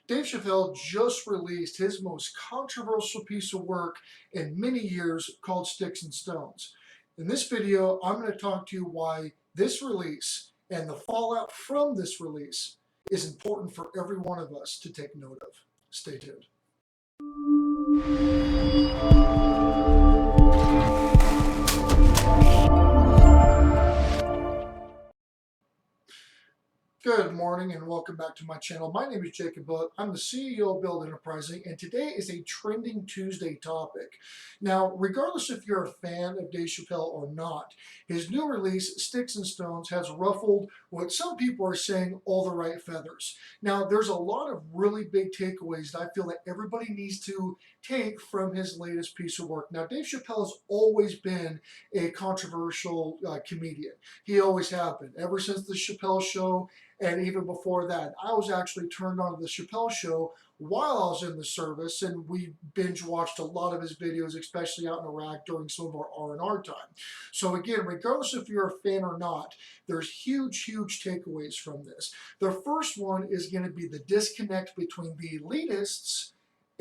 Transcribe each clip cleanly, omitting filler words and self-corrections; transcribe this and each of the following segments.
Dave Chappelle just released his most controversial piece of work in many years called Sticks and Stones. In this video, I'm going to talk to you why this release and the fallout from this release is important for every one of us to take note of. Stay tuned. Good morning and welcome back to my channel. My name is Jacob Butt. I'm the CEO of Build Enterprising, and today is a trending Tuesday topic. Now, regardless if you're a fan of Dave Chappelle or not, his new release, Sticks and Stones, has ruffled what some people are saying all the right feathers. Now, there's a lot of really big takeaways that I feel that everybody needs to take from his latest piece of work. Now, Dave Chappelle has always been a controversial comedian. He always has been. Ever since the Chappelle Show, and even before that, I was actually turned on to the Chappelle Show while I was in the service, and we binge watched a lot of his videos, especially out in Iraq during some of our R&R time. So again, regardless if you're a fan or not, there's huge takeaways from this. The first one is going to be the disconnect between the elitists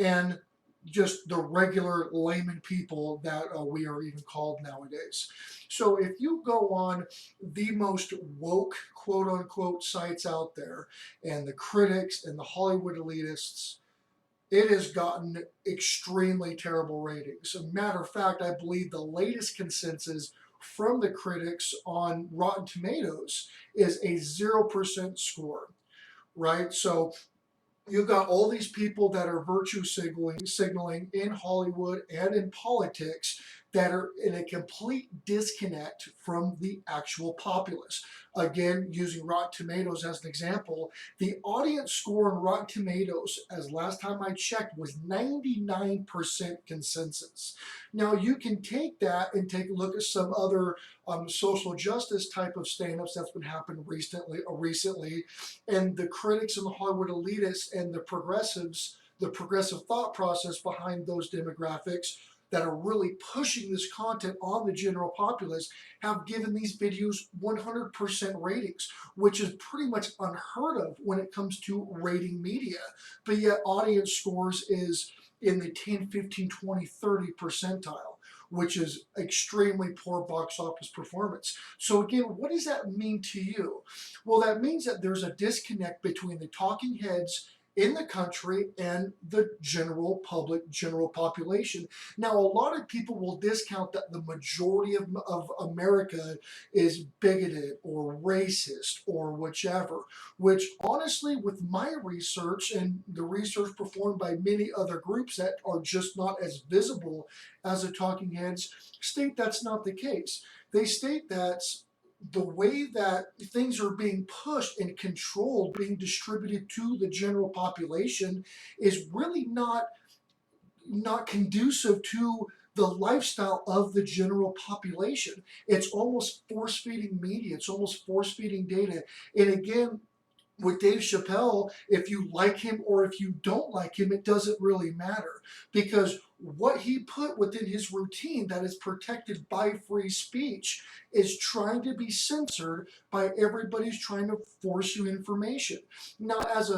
and just the regular layman people that we are even called nowadays. So if you go on the most woke quote unquote sites out there and the critics and the Hollywood elitists, it has gotten extremely terrible ratings. As a matter of fact, I believe the latest consensus from the critics on Rotten Tomatoes is a 0% score, right? So you've got all these people that are virtue signaling in Hollywood and in politics that are in a complete disconnect from the actual populace. Again, using Rotten Tomatoes as an example, the audience score on Rotten Tomatoes, as last time I checked, was 99% consensus. Now, you can take that and take a look at some other social justice type of stand-ups that's been happening recently, and the critics and the Hollywood elitists and the progressive thought process behind those demographics that are really pushing this content on the general populace have given these videos 100% ratings, which is pretty much unheard of when it comes to rating media. But yet audience scores is in the 10, 15, 20, 30 percentile, which is extremely poor box office performance. So again, what does that mean to you? Well, that means that there's a disconnect between the talking heads in the country and the general public, general population. Now, a lot of people will discount that the majority of America is bigoted or racist or whichever, which honestly, with my research and the research performed by many other groups that are just not as visible as the talking heads, state that's not the case. They state that the way that things are being pushed and controlled, being distributed to the general population, is really not conducive to the lifestyle of the general population. It's almost force-feeding media. It's almost force-feeding data. And again, with Dave Chappelle, if you like him or if you don't like him, it doesn't really matter, because what he put within his routine that is protected by free speech is trying to be censored by everybody's trying to force you information. Now, as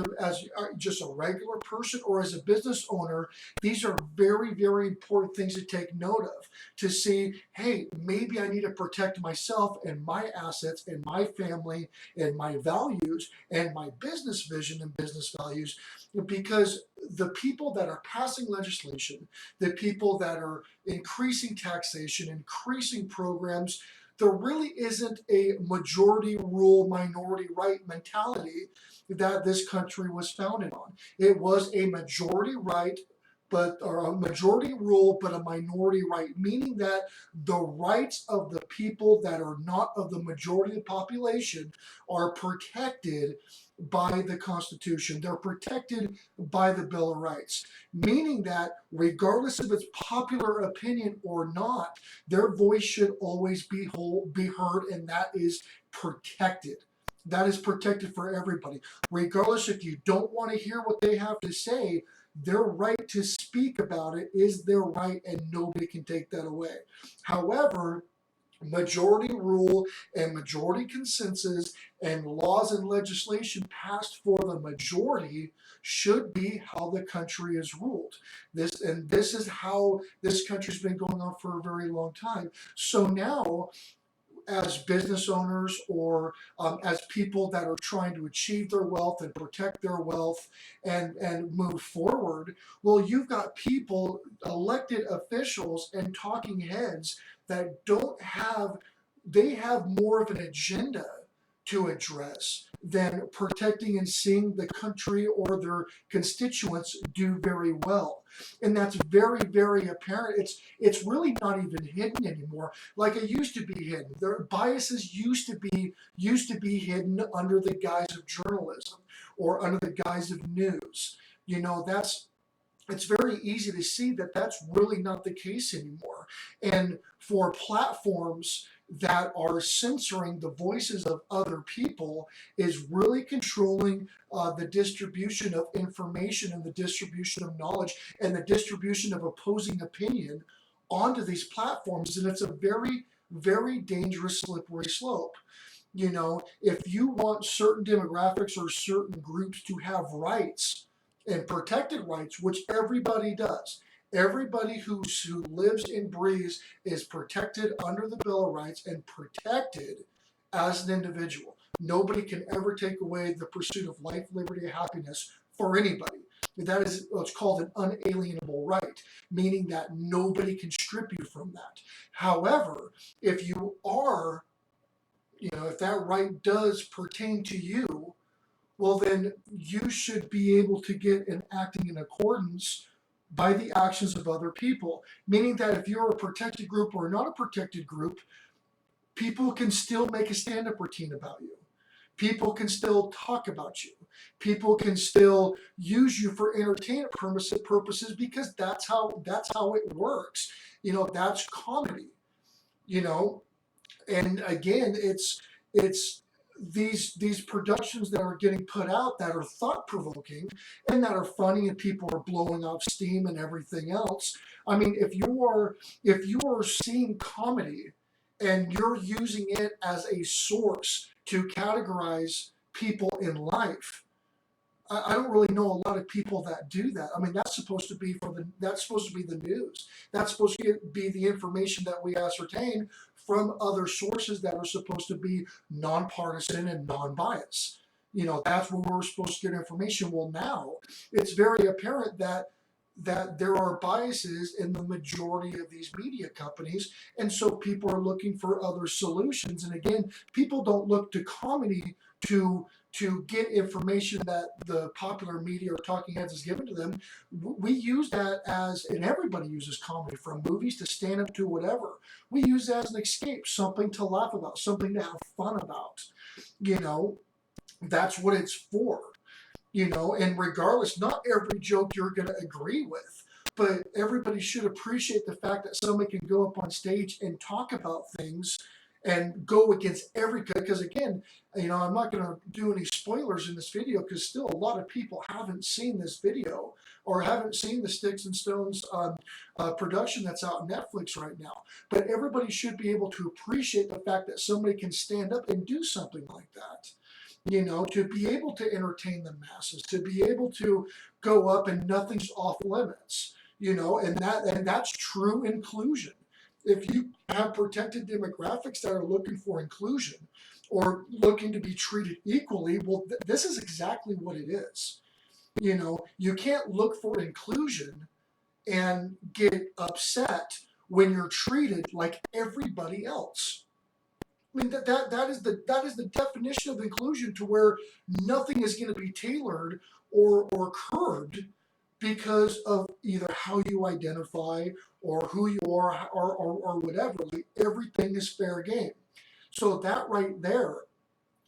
just a regular person or as a business owner, these are very important things to take note of, to see, hey, maybe I need to protect myself and my assets and my family and my values and my business vision and business values, because the people that are passing legislation, the people that are increasing taxation, increasing programs, there really isn't a majority rule, minority right mentality that this country was founded on. It was a majority right, or a majority rule, but a minority right, meaning that the rights of the people that are not of the majority of the population are protected by the Constitution. They're protected by the Bill of Rights, meaning that regardless of its popular opinion or not, their voice should always be heard, and that is protected. That is protected for everybody. Regardless if you don't want to hear what they have to say, their right to speak about it is their right, and nobody can take that away. However, Majority rule and majority consensus and laws and legislation passed for the majority should be how the country is ruled. This is how this country's been going on for a very long time. So now, as business owners or as people that are trying to achieve their wealth and protect their wealth and move forward, well, you've got people, elected officials and talking heads that don't have, they have more of an agenda to address than protecting and seeing the country or their constituents do very well. And that's very, very apparent. It's really not even hidden anymore like it used to be hidden. Their biases used to be hidden under the guise of journalism or under the guise of news. You know, it's very easy to see that that's really not the case anymore. And for platforms that are censoring the voices of other people is really controlling the distribution of information and the distribution of knowledge and the distribution of opposing opinion onto these platforms. And it's a very, very dangerous slippery slope. You know, if you want certain demographics or certain groups to have rights and protected rights, which everybody does, everybody who lives and breathes is protected under the Bill of Rights and protected as an individual. Nobody can ever take away the pursuit of life, liberty, and happiness for anybody. That is what's called an unalienable right, meaning that nobody can strip you from that. However, if you are, if that right does pertain to you, well, then you should be able to get an acting in accordance by the actions of other people. Meaning that if you're a protected group or not a protected group, people can still make a stand-up routine about you. People can still talk about you. People can still use you for entertainment purposes because that's how it works. That's comedy. You know, and again, it's these productions that are getting put out that are thought provoking and that are funny and people are blowing off steam and everything else. I mean, if you are seeing comedy and you're using it as a source to categorize people in life, I don't really know a lot of people that do that. I mean, that's supposed to be the news. That's supposed to be the information that we ascertain from other sources that are supposed to be nonpartisan and non-biased. That's where we're supposed to get information. Well, now it's very apparent that there are biases in the majority of these media companies, and so people are looking for other solutions. And again, people don't look to comedy to get information that the popular media or talking heads is given to them. We use that and everybody uses comedy, from movies to stand up to whatever. We use that as an escape, something to laugh about, something to have fun about. That's what it's for. And regardless, not every joke you're going to agree with, but everybody should appreciate the fact that somebody can go up on stage and talk about things and go against because again, I'm not going to do any spoilers in this video because still a lot of people haven't seen this video or haven't seen the Sticks and Stones production that's out on Netflix right now. But everybody should be able to appreciate the fact that somebody can stand up and do something like that. To be able to entertain the masses, to be able to go up and nothing's off limits, and that's true inclusion. If you have protected demographics that are looking for inclusion or looking to be treated equally, well, this is exactly what it is. You can't look for inclusion and get upset when you're treated like everybody else. I mean, that is the definition of inclusion, to where nothing is going to be tailored or curbed because of either how you identify or who you are or whatever. Like, everything is fair game. So that right there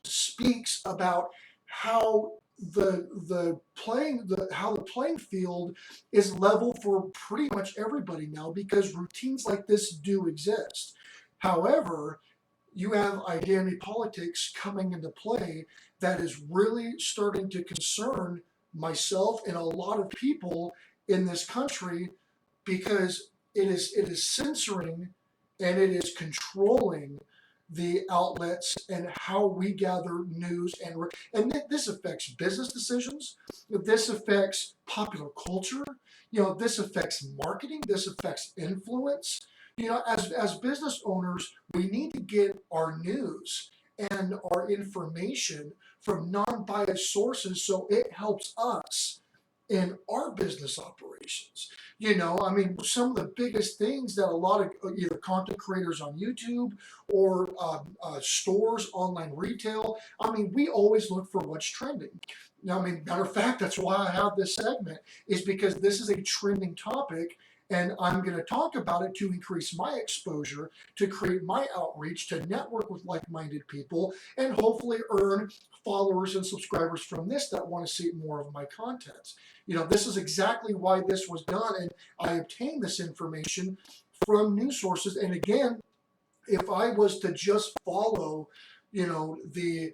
speaks about how the playing field is level for pretty much everybody now, because routines like this do exist. However, you have identity politics coming into play that is really starting to concern myself and a lot of people in this country, because it is censoring and it is controlling the outlets and how we gather news, and this affects business decisions. This affects popular culture. This affects marketing. This affects influence. As business owners, we need to get our news and our information from non-biased sources so it helps us in our business operations. I mean, some of the biggest things that a lot of either content creators on YouTube or stores, online retail, I mean, we always look for what's trending. Now, I mean, matter of fact, that's why I have this segment, is because this is a trending topic, and I'm going to talk about it to increase my exposure, to create my outreach, to network with like-minded people, and hopefully earn followers and subscribers from this that want to see more of my content. This is exactly why this was done, and I obtained this information from news sources. And again, if I was to just follow, the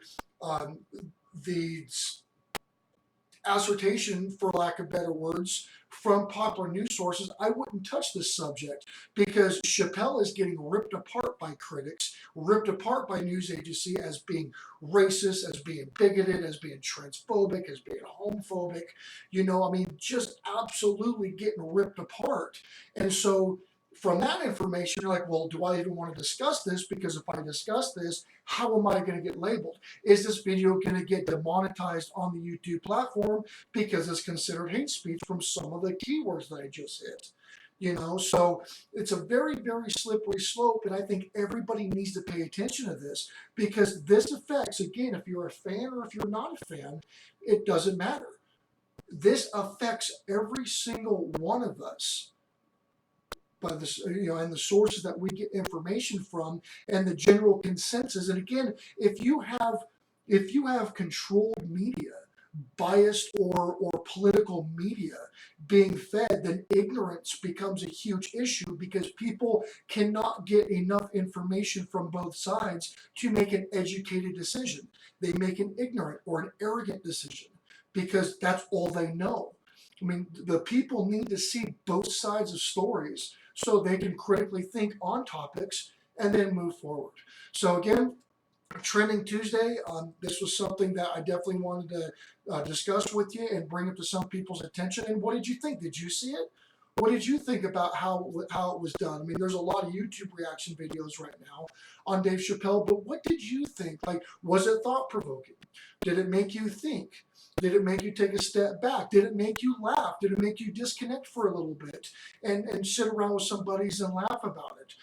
the assertion, for lack of better words, from popular news sources, I wouldn't touch this subject, because Chappelle is getting ripped apart by critics, ripped apart by news agency as being racist, as being bigoted, as being transphobic, as being homophobic. I mean, just absolutely getting ripped apart. And so from that information, you're like, well, do I even want to discuss this? Because if I discuss this, how am I going to get labeled? Is this video going to get demonetized on the YouTube platform because it's considered hate speech from some of the keywords that I just hit? So it's a very, very slippery slope, and I think everybody needs to pay attention to this, because this affects, again, if you're a fan or if you're not a fan, it doesn't matter. This affects every single one of us by this, and the sources that we get information from, and the general consensus. And again, if you have controlled media, biased or political media being fed, then ignorance becomes a huge issue, because people cannot get enough information from both sides to make an educated decision. They make an ignorant or an arrogant decision because that's all they know. I mean, the people need to see both sides of stories so they can critically think on topics and then move forward. So again, Trending Tuesday, this was something that I definitely wanted to discuss with you and bring it to some people's attention. And what did you think? Did you see it? What did you think about how it was done? I mean, there's a lot of YouTube reaction videos right now on Dave Chappelle, but what did you think? Like, was it thought-provoking? Did it make you think? Did it make you take a step back? Did it make you laugh? Did it make you disconnect for a little bit and sit around with some buddies and laugh about it?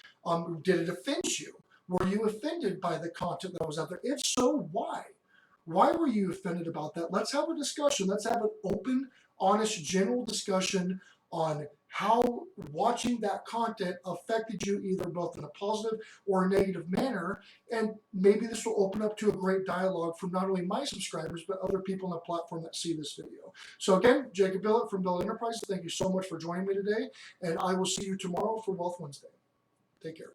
Did it offend you? Were you offended by the content that was out there? If so, why? Why were you offended about that? Let's have a discussion. Let's have an open, honest, general discussion on how watching that content affected you, either both in a positive or a negative manner. And maybe this will open up to a great dialogue from not only my subscribers, but other people on the platform that see this video. So again, Jacob Billett from Billett Enterprises, thank you so much for joining me today. And I will see you tomorrow for Wealth Wednesday. Take care.